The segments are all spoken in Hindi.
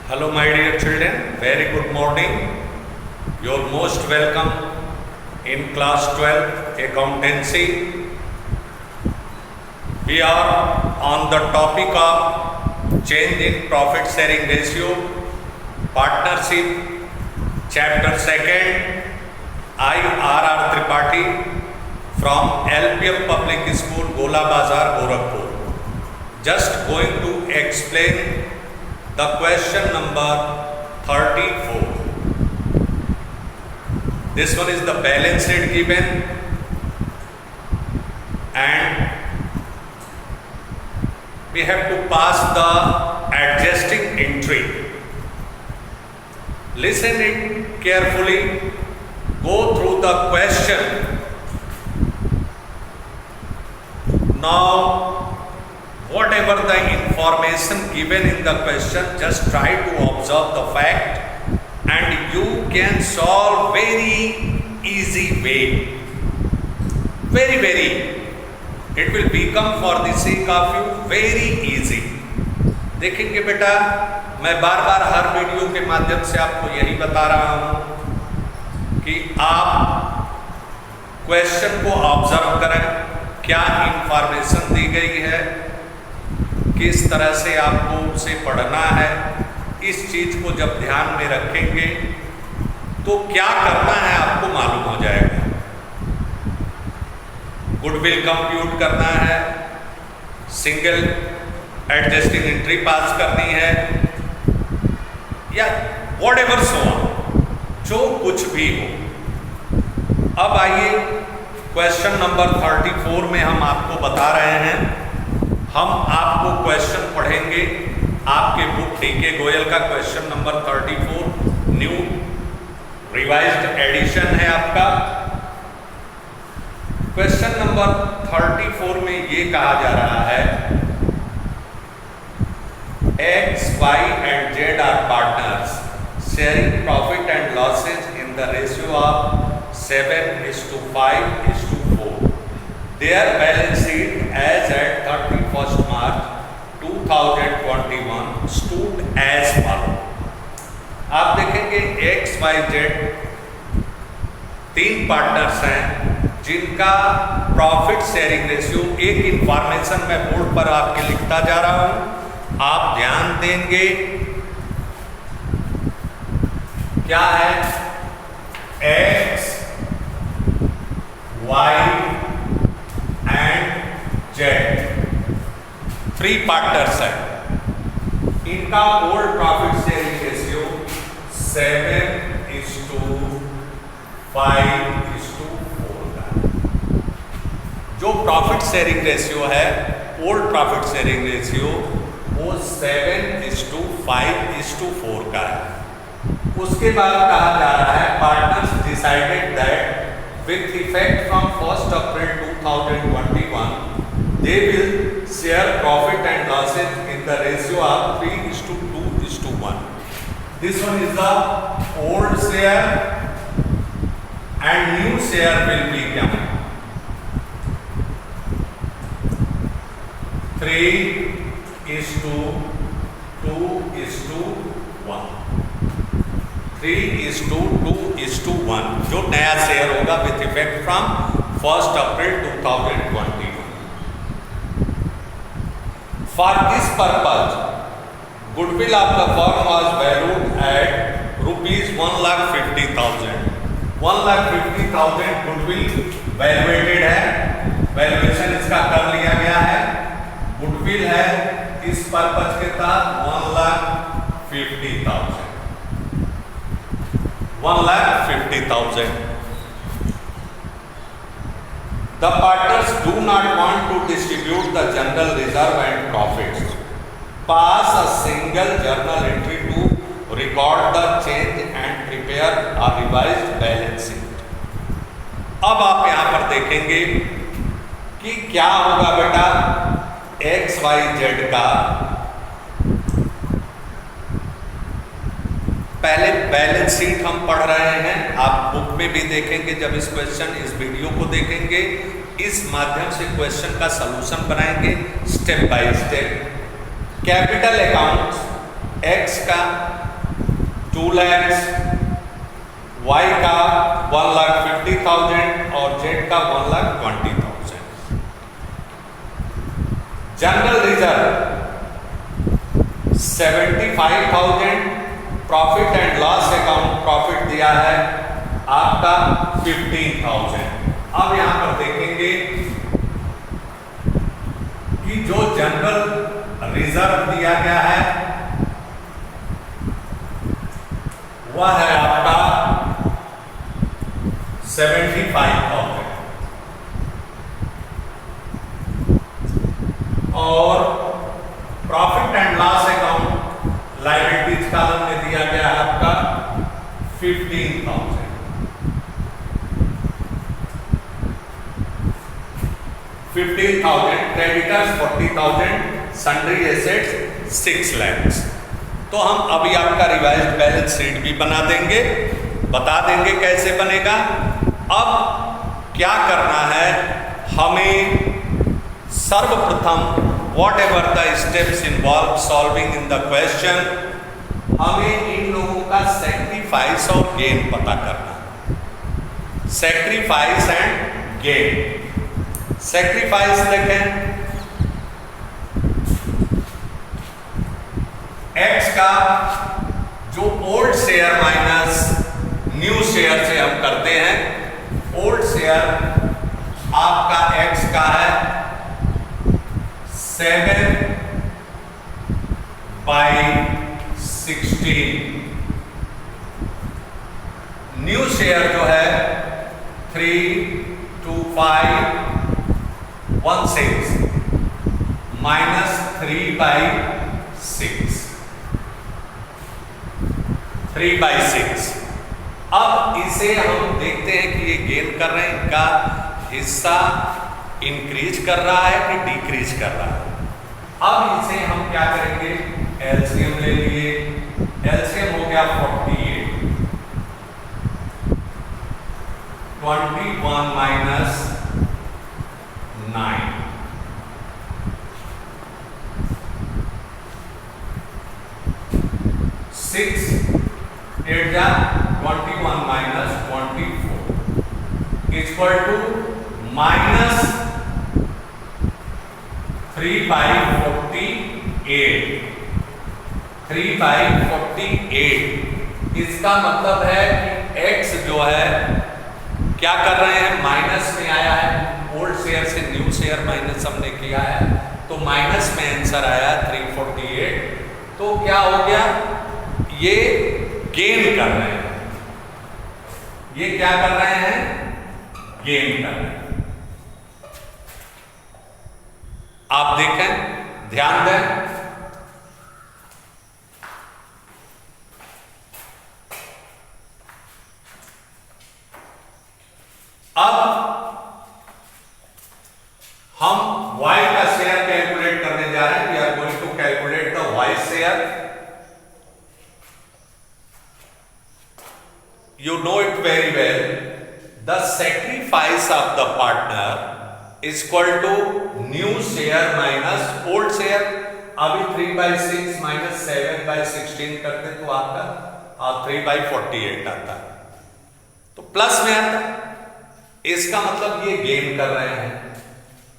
Hello, my dear children. Very good morning. You're most welcome in class 12 accountancy. We are on the topic of change in profit sharing ratio, partnership, chapter 2nd. I R.R. Tripathi from LPM Public School, Gola Bazar, Gorakhpur. Just going to explain the question number 34. This one is the balance sheet given and we have to pass the adjusting entry. Listen it carefully, go through the question. Now, whatever the information given in the question, just try to observe the fact and you can solve very easy way. Very. It will become for the sake of you very easy. देखेंगे बेटा, मैं बार बार हर वीडियो के माध्यम से आपको यही बता रहा हूँ कि आप क्वेश्चन को ऑब्जर्व करें, क्या इंफॉर्मेशन दी गई है, किस तरह से आपको उसे पढ़ना है। इस चीज को जब ध्यान में रखेंगे तो क्या करना है आपको मालूम हो जाएगा। गुडविल कंप्यूट करना है, सिंगल एडजस्टिंग एंट्री पास करनी है या व्हाटएवर सो जो कुछ भी हो। अब आइए क्वेश्चन नंबर 34 में हम आपको बता रहे हैं। हम आपको क्वेश्चन पढ़ेंगे, आपके बुक डी.के. गोयल का question number 34 new revised edition है आपका। क्वेश्चन नंबर 34 में ये कहा जा रहा है X, Y and Z are partners sharing profit and losses in the ratio of 7:5:4. Their balance sheet as at 31st March 2021 stood as follows. आप देखेंगे X, Y, Z तीन पार्टनर्स हैं जिनका प्रॉफिट शेयरिंग रेशियो, एक इंफॉर्मेशन मैं बोर्ड पर आपके लिखता जा रहा हूं, आप ध्यान देंगे। क्या है? X, Y and Z three partners हैं। इनका ओल्ड प्रॉफिट शेयरिंग रेशियो 7:5:4 का। जो प्रॉफिट शेयरिंग रेशियो है, ओल्ड प्रॉफिट शेयरिंग रेशियो वो 7:5:4 का है। उसके बाद कहा जा रहा है partners decided that with effect from 1st April 2021, they will share profit and losses in the ratio of 3:2:1. This one is the old share and new share will become 3:2:1. 3:2:1 जो नया शेयर होगा with effect from 1st April 2021. For this purpose goodwill of the firm was valued at ₹1,50,000. 1,50,000 goodwill valuated है, वैल्यूएशन इसका कर लिया गया है। गुडविल है इस पर्पज के तहत 1,50,000. 1,50,000. The partners do not want to distribute the general reserve and profits. Pass a single journal entry to record the change and prepare a revised balance sheet. अब आप यहां पर देखेंगे कि क्या होगा बेटा। X, Y, Z का पहले बैलेंस शीट हम पढ़ रहे हैं, आप बुक में भी देखेंगे। जब इस वीडियो को देखेंगे, इस माध्यम से क्वेश्चन का सलूशन बनाएंगे step by step. Capital account x का 2 लाख, y का 1,50,000 और z का 1,20,000। General reserve 75,000, profit and loss account profit दिया है आपका 15,000। अब यहां पर देखेंगे कि जो जनरल रिजर्व दिया गया है वह है आपका 75,000 और profit and loss account liabilities column में दिया गया है आपका 15,000। 15,000 क्रेडिटर्स 40,000, सन्ड्री एसेट्स 6 lakhs। तो हम अभी आपका रिवाइज्ड बैलेंस शीट भी बना देंगे, बता देंगे कैसे बनेगा। अब क्या करना है, हमें सर्वप्रथम what ever the steps involve solving in the question, हमें इन लोगों का सैक्रिफाइस और गेन पता करना है। Sacrifice and gain. सैक्रिफाइस देखें, x का जो old share minus new share से हम करते हैं, ओल्ड शेयर आपका x का है 7/16, न्यू शेयर जो है 32516 माइनस 3/6, 3/6। अब इसे हम देखते हैं कि ये गेन कर रहे हैं, इनका हिस्सा इंक्रीज कर रहा है कि डिक्रीज कर रहा है। अब इसे हम क्या करेंगे, एलसीएम ले लिए, एलसीएम हो गया 48, 21 माइनस 9, 6 8 जा 21 माइनस 24 इक्वल टू माइनस 3/48, 3/48। इसका मतलब है कि x जो है क्या कर रहे हैं, माइनस में आया है, ओल्ड शेयर से न्यू शेयर माइनस हमने किया है तो माइनस में आंसर आया 348। तो क्या हो गया, ये गेन कर रहे हैं, ये क्या कर रहे हैं, गेन कर रहे हैं। आप देखें, ध्यान दें, अब हम y का शेयर कैलकुलेट करने जा रहे हैं। We are going to calculate the y share. You know it very well. The sacrifice of the partner is equal to new share minus old share। अभी 3/6 माइनस 7/16 करते तो आपका 3/48 आता, तो प्लस में आता। इसका मतलब ये गेन कर रहे हैं।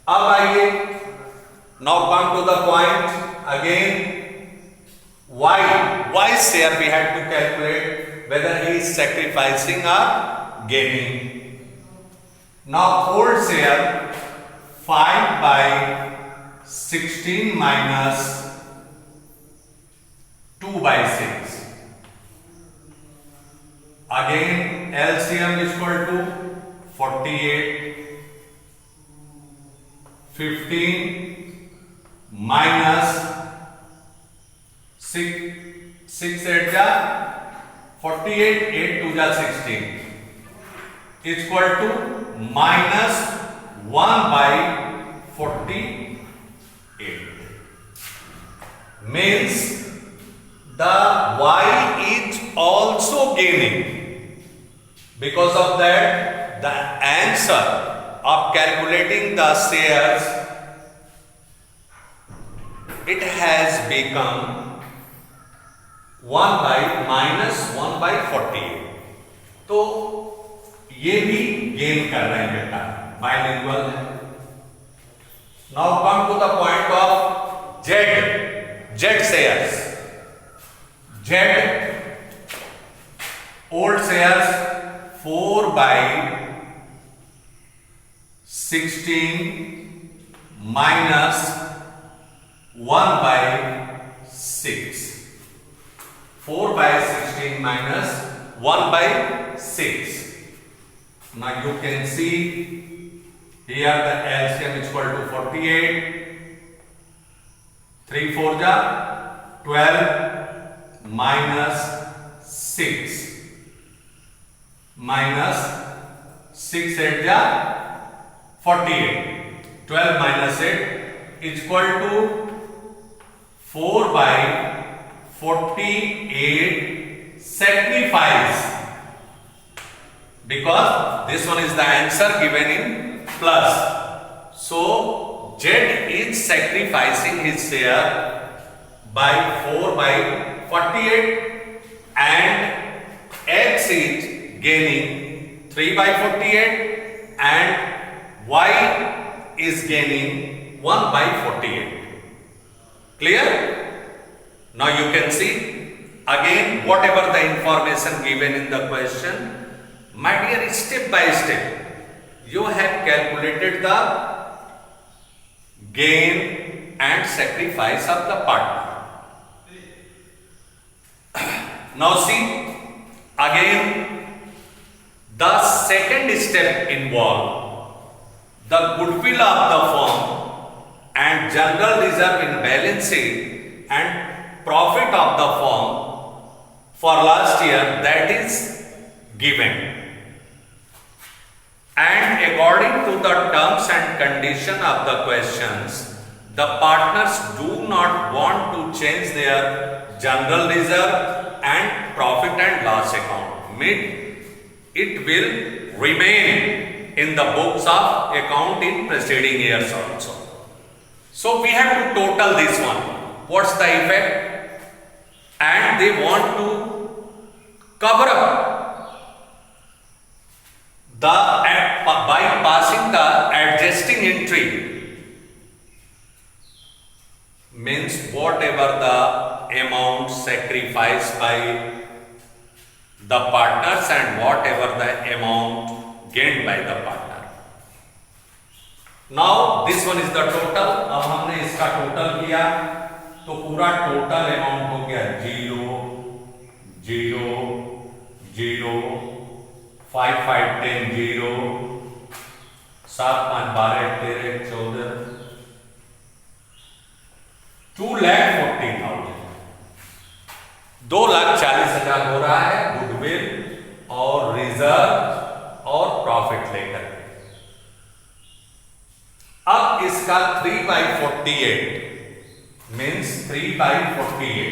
अब आइए, now come to the point again, y share we had to calculate whether he is sacrificing or gaining. Now old share 5/16 minus 2/6, again LCM is equal to 48, 15 minus 6 8 जा 48, 8 2 जा 16 equal to minus 1/48, means the y is also gaining. Because of that, the answer of calculating the shares, it has become 1/-1/48। तो ये भी गेन कर रहे हैं बेटा, बाइलिंगुअल है। Now come to the point of Z shares. Z old shares 4/16 minus 1/6। 4/16 minus 1/6. Now you can see here the LCM is equal to 48. 3 4 ja 12 minus 6 minus 6 8 ja 48. 12 minus 8 is equal to 4/48 sacrifice, because this one is the answer given in plus. So Z is sacrificing his share by 4/48 and X is gaining 3/48 and Y is gaining 1/48. Clear? Now you can see again whatever the information given in the question, my dear, step by step you have calculated the gain and sacrifice of the partner. Now see again the second step involved the goodwill of the firm and general reserve in balance sheet and profit of the firm for last year, that is given, and according to the terms and condition of the questions, the partners do not want to change their general reserve and profit and loss account. It will remain in the books of account in preceding years also. So we have to total this one. What's the effect? And they want to cover up the by passing the adjusting entry, means whatever the amount sacrificed by the partners and whatever the amount gained by the partner. Now this one is the total. अब हमने इसका टोटल किया तो पूरा टोटल अमाउंट हो गया 0 0 0 5 5 10 0 7 5 12 13 14 2,40,000 2,40,000 हो रहा है गुडविल और रिजर्व और प्रॉफिट लेकर। अब इसका 3/48 मीन्स 3/48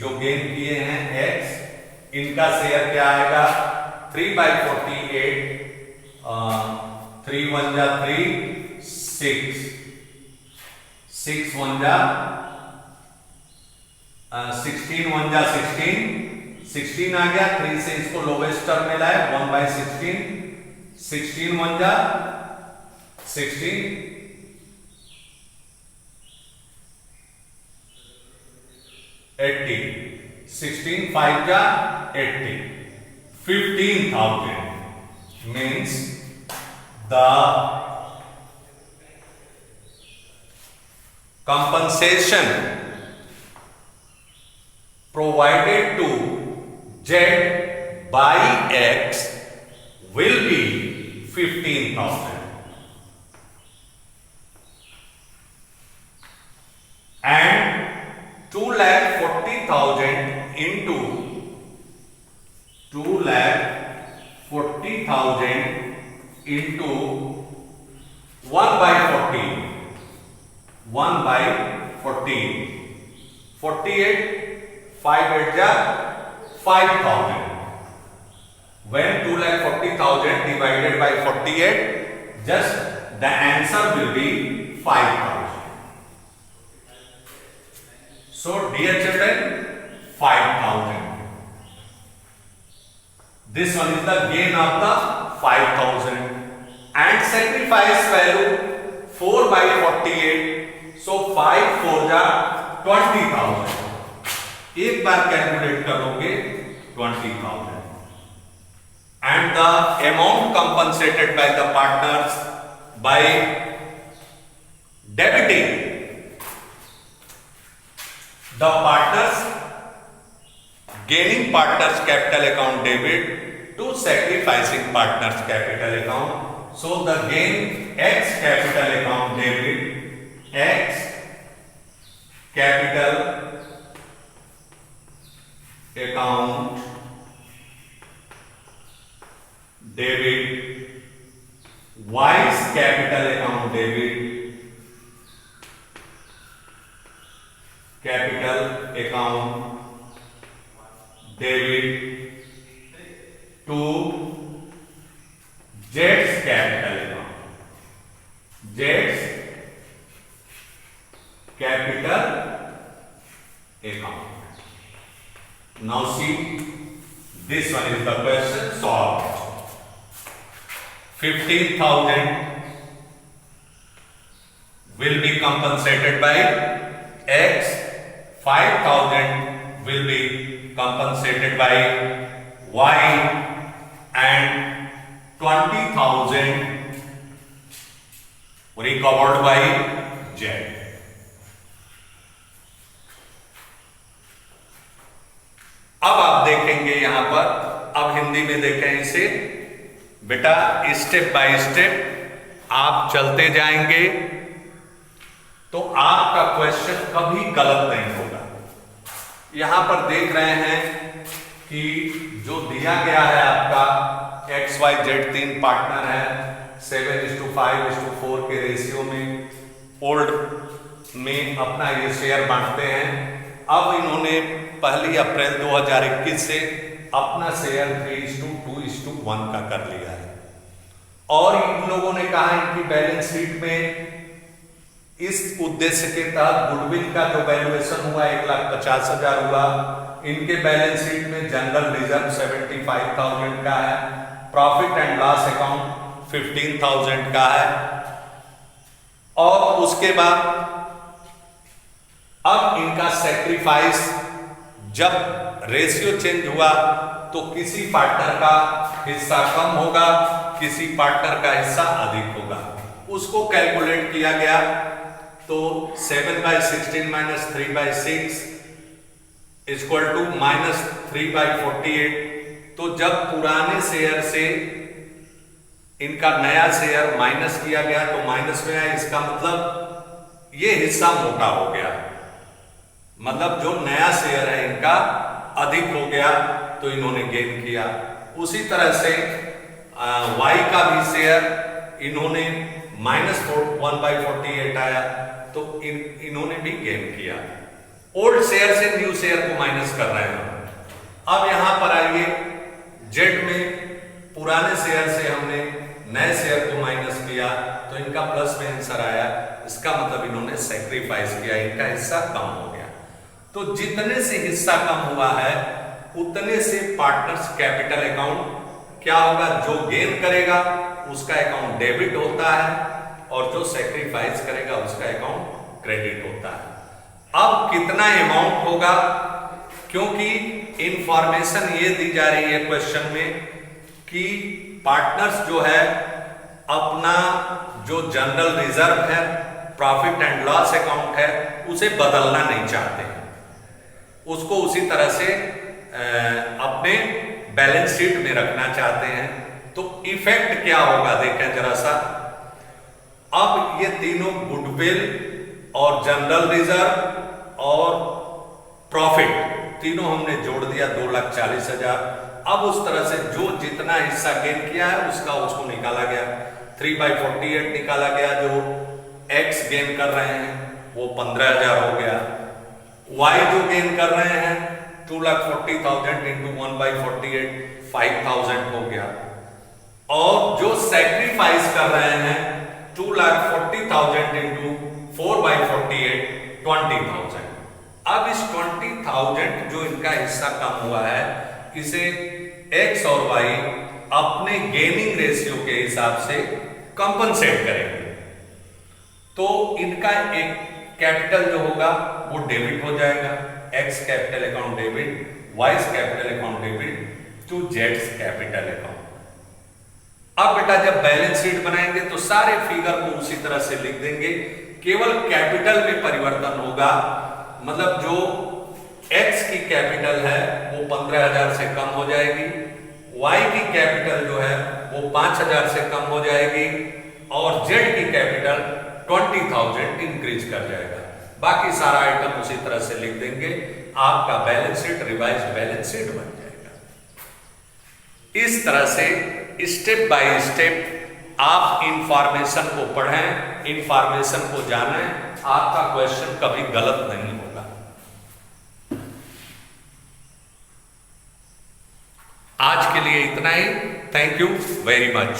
जो गेन किए हैं x, इनका शेयर क्या आएगा 3/48 3 1 जा 3 6 6 1 जा 16 1 जा 16 आ गया। 3 से इसको लोवेस्ट टर्म में लाए 1/16 16 1 जा 16 80 16 5 जा 80 15,000 means the compensation provided to Z by X will be 15,000 and 2,40,000 into 2,40,000 into 1/14 48 5 8 ja 5,000. When 2,40,000 divided by 48, just the answer will be 5,000. So dear children, 5,000. This one is the gain of the 5,000 and sacrifice value 4 by 48. So 5 4 जा 20,000. एक बार कैलकुलेट करोगे 20,000. And the amount compensated by the partners by debiting the partners gaining partners capital account debit to sacrificing partners capital account. So the gain X capital account debit, X capital account debit, Y's capital account debit, capital account debit to Z's capital account, Z's capital account. Now see, this one is the question solved. 15,000 will be compensated by X, 5,000 will be compensated by Y, and 20,000 recovered by Z. अब आप देखेंगे यहां पर, अब हिंदी में देखें इसे बेटा, स्टेप बाय स्टेप आप चलते जाएंगे तो आपका क्वेश्चन कभी गलत नहीं होगा। यहां पर देख रहे हैं कि जो दिया गया है आपका XYZ 3 पार्टनर है, 7:5:4 के रेशियो में ओल्ड में अपना ये शेयर बांटते हैं। अब इन्होंने 1 अप्रैल 2021 से अपना शेयर 3:2:1 का कर लिया है और इन लोगों ने कहा इनकी बैलेंस शीट में इस उद्देश्य के तहत गुडविल का जो वैल्यूएशन हुआ 1,50,000 हुआ, इनके बैलेंस शीट में जनरल रिजर्व 75,000 का है, प्रॉफिट एंड लॉस अकाउंट 15,000 का है और उसके बाद अब इनका सैक्रिफाइस जब रेशियो चेंज हुआ तो किसी पार्टनर का हिस्सा कम होगा, किसी पार्टनर का हिस्सा अधिक होगा, उसको कैलकुलेट किया गया। तो 7/16 - 3/6 इक्वल टू -3/48। तो जब पुराने शेयर से इनका नया शेयर माइनस किया गया तो माइनस में आया, इसका मतलब ये हिस्सा मोटा हो गया, मतलब जो नया शेयर है इनका अधिक हो गया तो इन्होंने गेन किया। उसी तरह से Y का भी शेयर इन्होंने -1/48 आया तो इन्होंने भी गेन किया। ओल्ड शेयर से न्यू शेयर को माइनस कर रहे हैं। अब यहां पर आइए, जेड में पुराने शेयर से हमने नए शेयर को माइनस किया तो इनका प्लस में आंसर आया, इसका मतलब इन्होंने सैक्रिफाइस किया, इनका हिस्सा कम हो गया। तो जितने से हिस्सा कम हुआ है उतने से पार्टनर्स कैपिटल अकाउंट क्या होगा, जो गेन करेगा उसका अकाउंट डेबिट होता है और जो सैक्रिफाइस करेगा उसका अकाउंट क्रेडिट होता है। अब कितना अमाउंट होगा, क्योंकि इंफॉर्मेशन ये दी जा रही है क्वेश्चन में कि पार्टनर्स जो है अपना जो जनरल रिजर्व है, प्रॉफिट एंड लॉस अकाउंट है, उसे बदलना नहीं चाहते, उसको उसी तरह से अपने बैलेंस शीट में रखना चाहते हैं। तो इफेक्ट क्या होगा देखें जरा सा। अब ये तीनों गुडविल और जनरल रिजर्व और प्रॉफिट तीनों हमने जोड़ दिया 2,40,000। अब उस तरह से जो जितना हिस्सा गेन किया है उसको निकाला गया, 3/48 निकाला गया, जो एक्स गेन कर रहे हैं वो 15,000 हो गया, वाई जो गेन कर रहे हैं 2,40,000 इंटू 1/48 5,000 हो गया, और जो सैक्रिफाइस कर रहे हैं 2,40,000 इंटू 4/48 20,000। अब इस 20,000 जो इनका हिस्सा कम हुआ है, इसे एक्स और वाई अपने गेनिंग रेशियो के हिसाब से कंपनसेट करेंगे। तो इनका एक कैपिटल जो होगा वो डेबिट हो जाएगा, X capital account debit, Y's capital account debit to जेड्स कैपिटल अकाउंट। अब बेटा जब बैलेंस शीट बनाएंगे तो सारे फिगर को उसी तरह से लिख देंगे, केवल कैपिटल में परिवर्तन होगा। मतलब जो एक्स की कैपिटल है वो 15,000 से कम हो जाएगी, वाई की कैपिटल जो है वो 5,000 से कम हो जाएगी और जेड की कैपिटल 20,000 इंक्रीज कर जाएगा। बाकी सारा आइटम उसी तरह से लिख देंगे, आपका balance sheet revised balance sheet बन जाएगा। इस तरह से स्टेप बाय स्टेप आप इंफॉर्मेशन को पढ़ें, इंफॉर्मेशन को जानें, आपका क्वेश्चन कभी गलत नहीं होगा। आज के लिए इतना ही। Thank you very much.